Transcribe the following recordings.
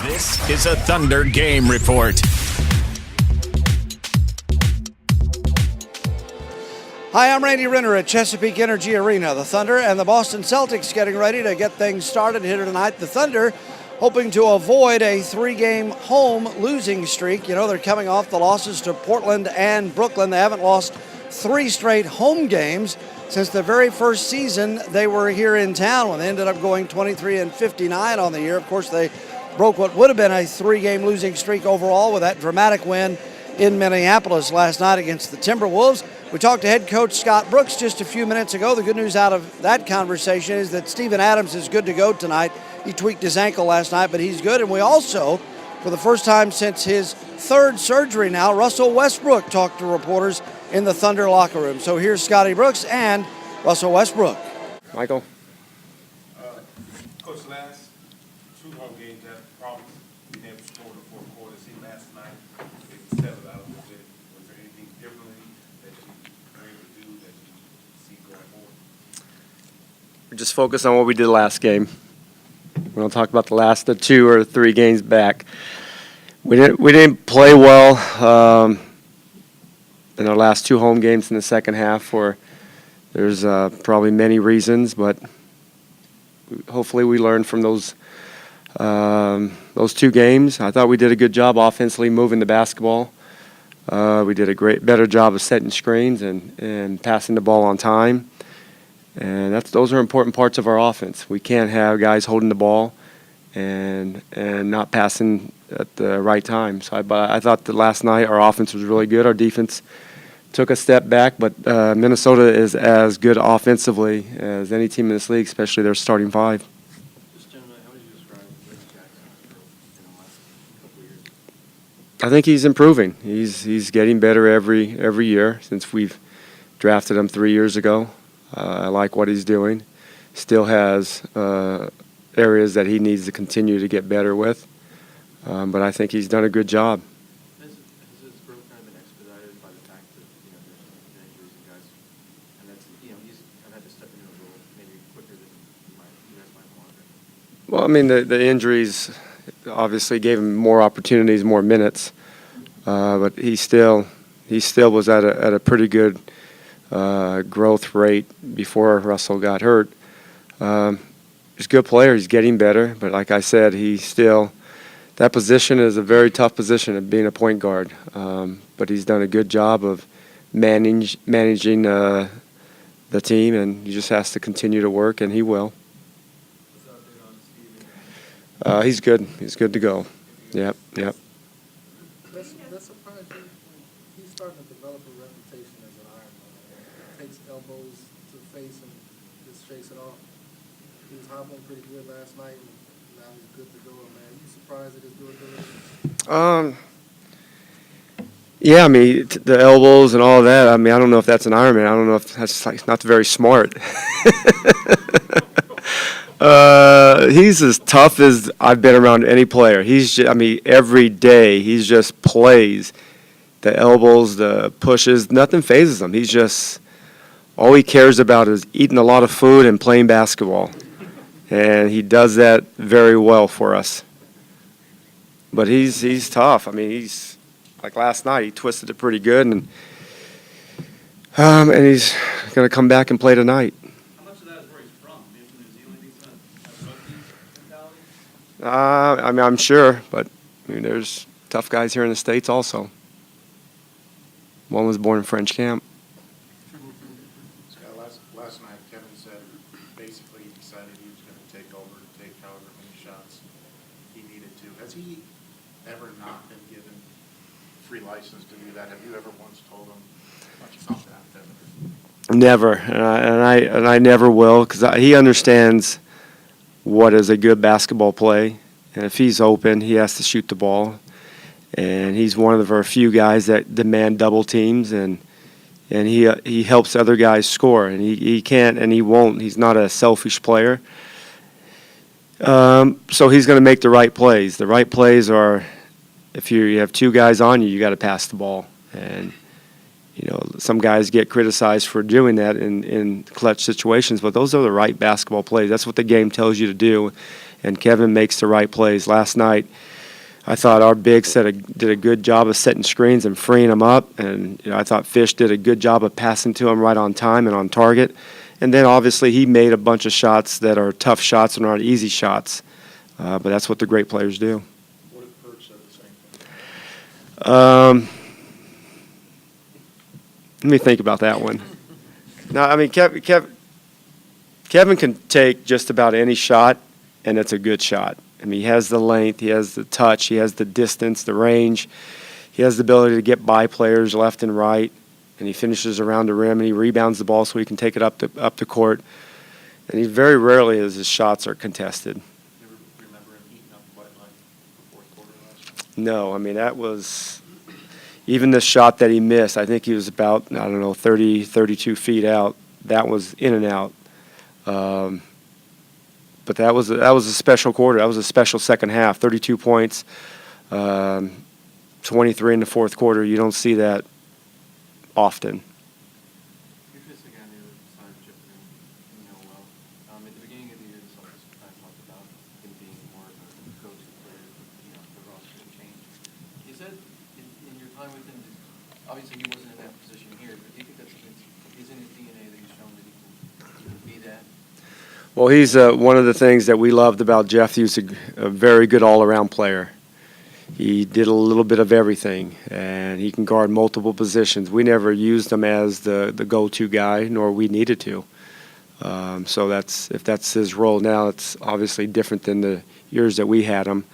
This is a Thunder Game Report. Hi, I'm Randy Renner at Chesapeake Energy Arena. The Thunder and the Boston Celtics getting ready to get things started here tonight. The Thunder hoping to avoid a three-game home losing streak. You know, they're coming off the losses to Portland and Brooklyn. They haven't lost three straight home games since the very first season they were here in town, when they ended up going 23-59 on the year. Of course, they broke what would have been a three-game losing streak overall with that dramatic win in Minneapolis last night against the Timberwolves. We talked to head coach Scott Brooks just a few minutes ago. The good news out of that conversation is that Steven Adams is good to go tonight. He tweaked his ankle last night, but he's good. And we also, for the first time since his third surgery now, Russell Westbrook talked to reporters in the Thunder locker room. So here's Scotty Brooks and Russell Westbrook. Michael? Coach, last two home games have problems being able to score in the fourth quarter. See, last night it settled out a little bit. Was there anything differently that you were able to do that you see going forward? We're just focused on what we did last game. We don't talk about the 2 or 3 games back. We didn't play well in our last 2 home games in the second half. There's probably many reasons, but hopefully we learned from those 2 games. I thought we did a good job offensively moving the basketball. We did a better job of setting screens and passing the ball on time. And those are important parts of our offense. We can't have guys holding the ball and not passing at the right time. So I thought that last night our offense was really good. Our defense took a step back, but Minnesota is as good offensively as any team in this league, especially their starting 5. Just generally, how would you describe Reggie Jackson's growth in the last couple of years? I think he's improving. He's getting better every year since we've drafted him 3 years ago. I like what he's doing. Still has areas that he needs to continue to get better with, but I think he's done a good job. Has his growth kind of been expedited by the fact that there's been injuries and guys, and that's he's kind of had to step into a role maybe quicker than you guys might want? Well, I mean the injuries obviously gave him more opportunities, more minutes, but he still was at a pretty good growth rate before Russell got hurt. He's a good player. He's getting better, but like I said, that position is a very tough position of being a point guard. But he's done a good job of managing the team, and he just has to continue to work, and he will. He's good. He's good to go. Yep. That surprised you when he's starting to develop a reputation as an Iron Man. Takes elbows to the face and just shakes it off. He was hobbling pretty good last night, and now he's good to go. Man, are you surprised at his durability? Yeah, I mean the elbows and all that. I mean, I don't know if that's an Iron Man. I don't know if that's not very smart. He's as tough as I've been around any player. Every day he just plays. The elbows, the pushes, nothing phases him. All he cares about is eating a lot of food and playing basketball. And he does that very well for us. But he's tough. I mean, he's like last night, he twisted it pretty good, and he's going to come back and play tonight. How much of that is where he's from? From New Zealand, he's a rugby mentality? I'm sure, but there's tough guys here in the States also. One was born in French camp. Scott, last night Kevin said basically he decided he was going to take over and take however many shots he needed to. Has he ever not been given free license to do that? Have you ever once told him much about that, Kevin? Never, and I never will, because he understands what is a good basketball play, and if he's open, he has to shoot the ball. And he's one of our few guys that demand double teams, and he helps other guys score, and he can't and he won't. He's not a selfish player. So he's going to make the right plays. The right plays are, if you have 2 guys on you, you got to pass the ball. And some guys get criticized for doing that in clutch situations, but those are the right basketball plays. That's what the game tells you to do. and Kevin makes the right plays. Last night, I thought our bigs did a good job of setting screens and freeing them up, and I thought Fish did a good job of passing to him right on time and on target. And then obviously he made a bunch of shots that are tough shots and aren't easy shots, but that's what the great players do. What if Perch said the same thing? Let me think about that one. No, I mean Kevin can take just about any shot, and it's a good shot. I mean, he has the length, he has the touch, he has the distance, the range. He has the ability to get by players left and right, and he finishes around the rim, and he rebounds the ball so he can take it up the court. And he very rarely his shots are contested. You ever remember him heating up quite like the fourth quarter last night? No, I mean, that was even the shot that he missed. I think he was about, 30, 32 feet out. That was in and out. But that was a special quarter. That was a special second half. 32 points, 23 in the fourth quarter. You don't see that often. You're just a guy on the other side of Chip and you know well. At the beginning of the year, the Celtics kind of talked about him being more of a go-to player. The roster had changed. Is that in your time with him? Obviously, he wasn't in that position here, but do you think that's is in his DNA that he's shown that he can be that? Well, he's one of the things that we loved about Jeff. He was a very good all-around player. He did a little bit of everything, and he can guard multiple positions. We never used him as the go-to guy, nor we needed to. So if that's his role now, it's obviously different than the years that we had him.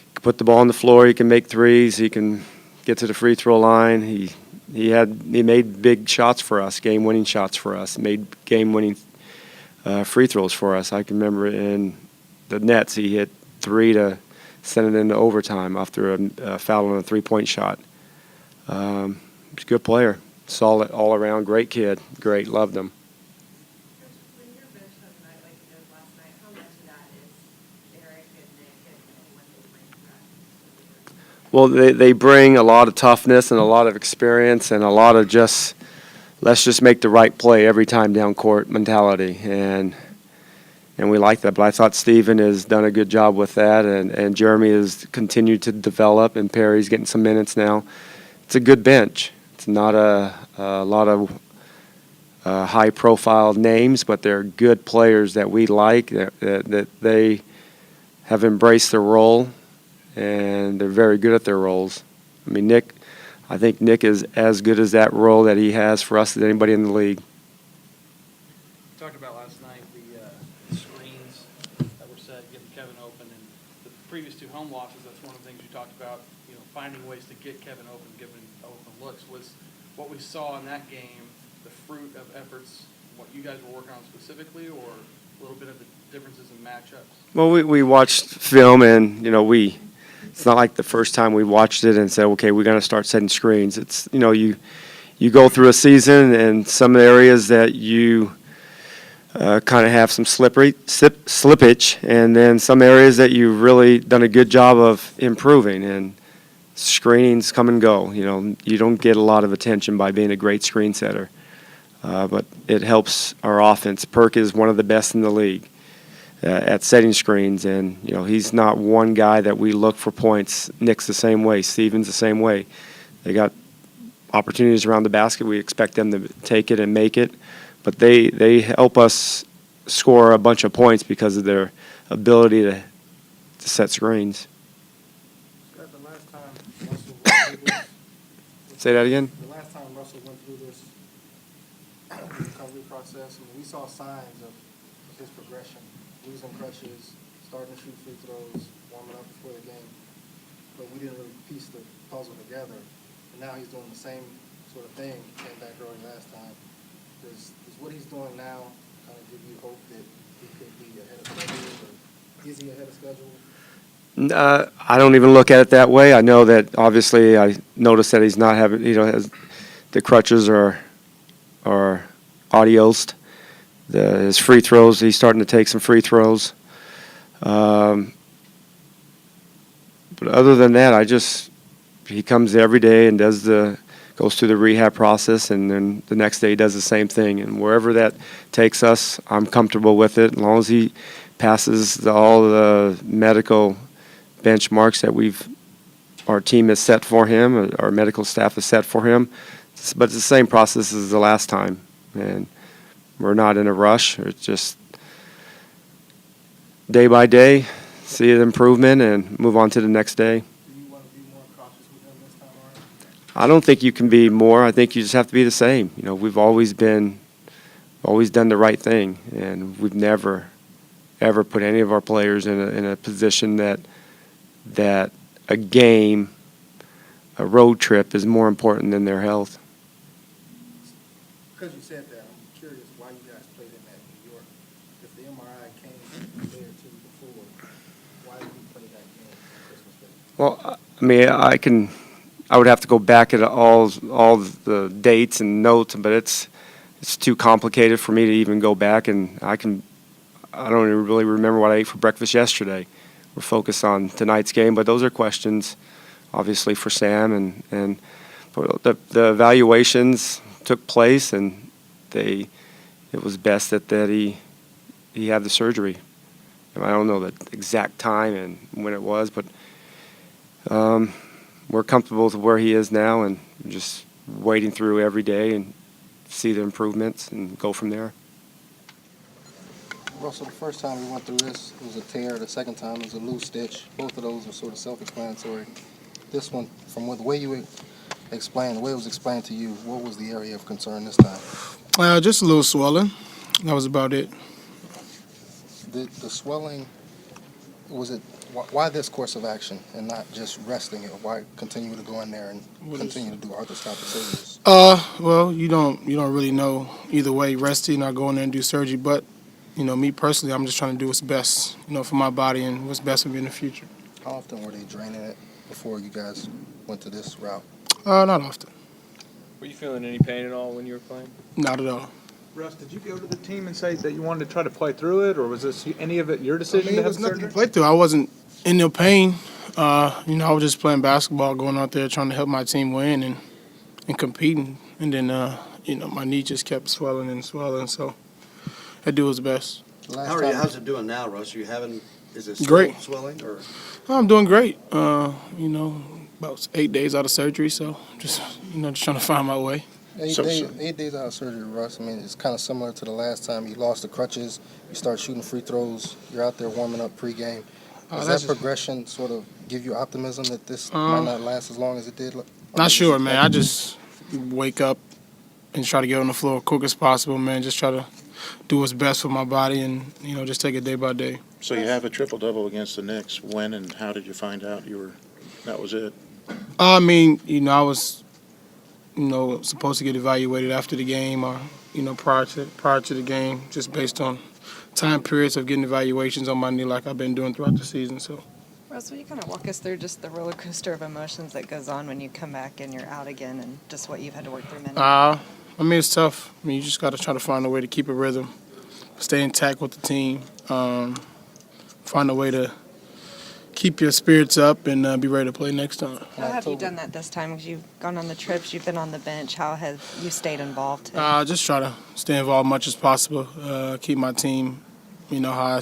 He can put the ball on the floor. He can make threes. He can get to the free throw line. He made big shots for us, game-winning shots for us. Made game-winning free throws for us. I can remember in the Nets, he hit 3 to send it into overtime after a foul on a three-point shot. He's a good player, solid all-around, great kid, great, loved him. When you're benched on a night like you did last night, how much of that is Eric and Nick and what they bring to practice? Well, they bring a lot of toughness and a lot of experience and a lot of just let's just make the right play every time down court mentality, and we like that. But I thought Steven has done a good job with that, and Jeremy has continued to develop, and Perry's getting some minutes now. It's a good bench. It's not a lot of high-profile names, but they're good players that we like, that they have embraced their role, and they're very good at their roles. I mean, I think Nick is as good as that role that he has for us as anybody in the league. We talked about last night the screens that were set, getting Kevin open, and the previous 2 home losses. That's one of the things you talked about. Finding ways to get Kevin open, giving open looks. Was what we saw in that game the fruit of efforts, what you guys were working on specifically, or a little bit of the differences in matchups? Well, we watched film, and it's not like the first time we watched it and said, okay, we're going to start setting screens. It's you go through a season, and some areas that you kind of have some slippage, and then some areas that you've really done a good job of improving. And screenings come and go. You don't get a lot of attention by being a great screen setter, but it helps our offense. Perk is one of the best in the league at setting screens, and he's not one guy that we look for points. Nick's the same way. Steven's the same way. They got opportunities around the basket. We expect them to take it and make it, but they help us score a bunch of points because of their ability to set screens. Scott, the last time Russell went through this, Say that again? the last time Russell went through this recovery process, we saw signs of his progression. Losing crutches, starting to shoot free throws, warming up before the game. But we didn't really piece the puzzle together. And now he's doing the same sort of thing, came back early last time. Does what he's doing now kind of give you hope that he could be ahead of schedule, or is he ahead of schedule? I don't even look at it that way. I know that obviously I noticed that he's not having, the crutches are adiosed. His free throws, he's starting to take some free throws. But other than that, he comes every day and goes through the rehab process, and then the next day he does the same thing. And wherever that takes us, I'm comfortable with it, as long as he passes all the medical benchmarks that our team has set for him, our medical staff has set for him. But it's the same process as the last time, and we're not in a rush. It's just day by day, see the improvement and move on to the next day. Do you want to be more cautious with him this time around? I don't think you can be more. I think you just have to be the same. We've always done the right thing, and we've never, ever put any of our players in a position that a game, a road trip is more important than their health. Because you said that, I'm curious why you guys played in that New York. If the MRI came a day or two before, why did you play that game on Christmas Day? Well, I mean, I would have to go back at all the dates and notes, but it's too complicated for me to even go back, and I don't even really remember what I ate for breakfast yesterday. We're focused on tonight's game, but those are questions, obviously, for Sam, and the evaluations took place, and it was best that he had the surgery. I don't know the exact time and when it was, but we're comfortable with where he is now, and just waiting through every day and see the improvements and go from there. Russell, the first time we went through this, it was a tear. The second time it was a loose stitch. Both of those were sort of self-explanatory. This one, from the way you explained, the way it was explained to you, what was the area of concern this time? Just a little swelling. That was about it. The swelling, why this course of action and not just resting it? Why continue to go in there and continue to do arthroscopic surgeries? Well, you don't really know either way, resting or going there and do surgery. But, me personally, I'm just trying to do what's best, for my body and what's best for me in the future. How often were they draining it before you guys went to this route? Not often. Were you feeling any pain at all when you were playing? Not at all. Russ, did you go to the team and say that you wanted to try to play through it, or was this any of it your decision It to have was nothing surgery? to play through. I wasn't in no pain. I was just playing basketball, going out there trying to help my team win and competing. And then, my knee just kept swelling and swelling, so I do what's best. How's it doing now, Russ? Is it still Great. swelling? Or? I'm doing great. About 8 days out of surgery, so just trying to find my way. 8 days out of surgery, Russ. I mean, it's kind of similar to the last time you lost the crutches. You start shooting free throws. You're out there warming up pregame. Does that progression sort of give you optimism that this might not last as long as it did? Not sure, man. I just wake up and try to get on the floor as quick as possible, man. Just try to do what's best for my body and, just take it day by day. So you have a triple-double against the Knicks. When and how did you find out that was it? I was, supposed to get evaluated after the game or, prior to the game, just based on time periods of getting evaluations on my knee like I've been doing throughout the season. So, Russ, will you kind of walk us through just the roller coaster of emotions that goes on when you come back and you're out again and just what you've had to work through mentally? It's tough. You just got to try to find a way to keep a rhythm, stay intact with the team, find a way to keep your spirits up and be ready to play next time. How have you done that this time? Because you've gone on the trips, you've been on the bench. How have you stayed involved? Just try to stay involved as much as possible, keep my team, how I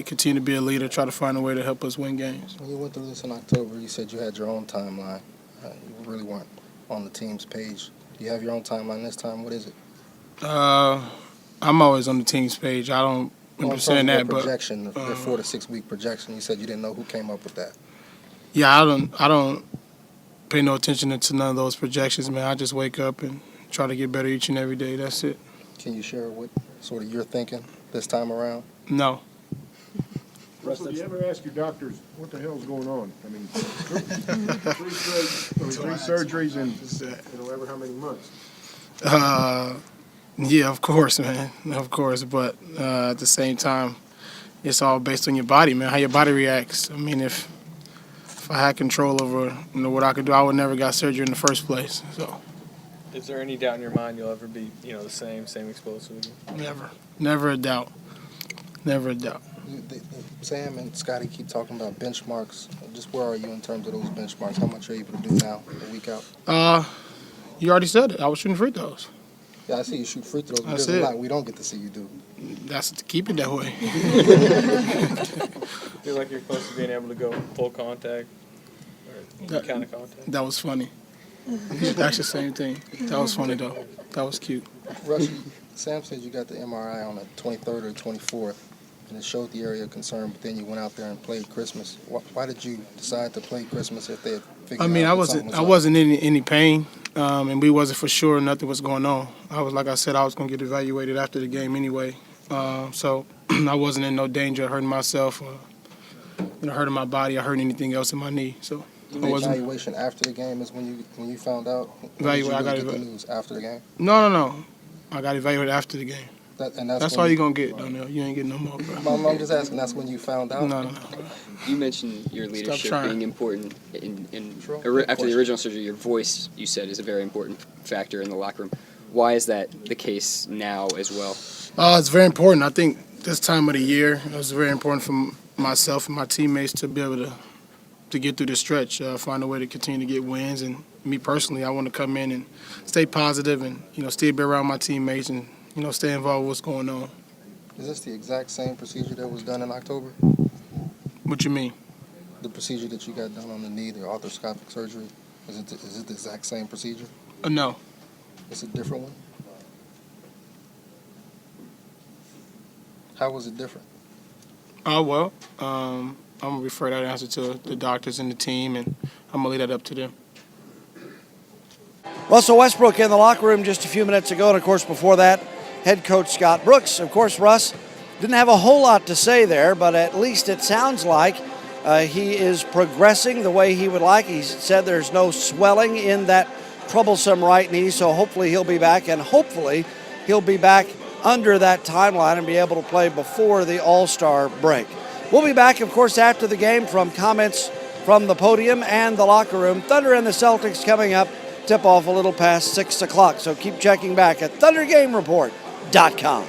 continue to be a leader, try to find a way to help us win games. When you went through this in October, you said you had your own timeline. You really weren't on the team's page. Do you have your own timeline this time? What is it? I'm always on the team's page. I don't remember saying that, but projection, your 4 to 6 week projection. You said you didn't know who came up with that. Yeah, I don't pay no attention to none of those projections, man. I just wake up and try to get better each and every day. That's it. Can you share what sort of you're thinking this time around? No. Russell, do you ever ask your doctors what the hell's going on? I mean, three surgeries in ever how many months? Yeah, of course, man. Of course. But at the same time, it's all based on your body, man, how your body reacts. I mean, if I had control over what I could do, I would never got surgery in the first place. So. Is there any doubt in your mind you'll ever be, the same explosive again? Never. Never a doubt. Never a doubt. Sam and Scotty keep talking about benchmarks. Just where are you in terms of those benchmarks? How much are you able to do now, a week out? You already said it. I was shooting free throws. Yeah, I see you shoot free throws, but That's there's a it. lot we don't get to see you do. That's to keep it that way. Feel like you're close to being able to go full contact or counter contact. That was funny. That's the same thing. That was funny though. That was cute. Russ, Sam said you got the MRI on the 23rd or 24th, and it showed the area of concern, but then you went out there and played Christmas. Why did you decide to play Christmas if they had figured I mean, out I that something wasn't was up? in any pain, and we wasn't for sure nothing was going on. Like I said, I was gonna get evaluated after the game anyway, so I wasn't in no danger of hurting myself or hurting my body or hurting anything else in my knee. So I The wasn't. evaluation after the game is when you found out. When did you I got really get the eva- news after the game. No. I got evaluated after the game. That's when all you're gonna get, Donnell. You ain't getting no more, bro. I'm just asking. That's when you found out. No. You mentioned your leadership trying. being important after the Question. original surgery. Your voice, you said, is a very important factor in the locker room. Why is that the case now as well? It's very important. I think this time of the year, it was very important for myself and my teammates to be able to get through this stretch, find a way to continue to get wins. And me personally, I want to come in and stay positive and still be around my teammates and stay involved with what's going on. Is this the exact same procedure that was done in October? What you mean? The procedure that you got done on the knee, the arthroscopic surgery, is it the exact same procedure? No. It's a different one? How was it different? Well, I'm going to refer that answer to the doctors and the team, and I'm going to leave that up to them. Russell Westbrook in the locker room just a few minutes ago, and of course before that, head coach Scott Brooks. Of course, Russ didn't have a whole lot to say there, but at least it sounds like he is progressing the way he would like. He said there's no swelling in that troublesome right knee, so hopefully he'll be back, and hopefully he'll be back under that timeline and be able to play before the All-Star break. We'll be back, of course, after the game from comments from the podium and the locker room. Thunder and the Celtics coming up. Tip-off a little past 6 o'clock, so keep checking back at ThunderGameReport.com.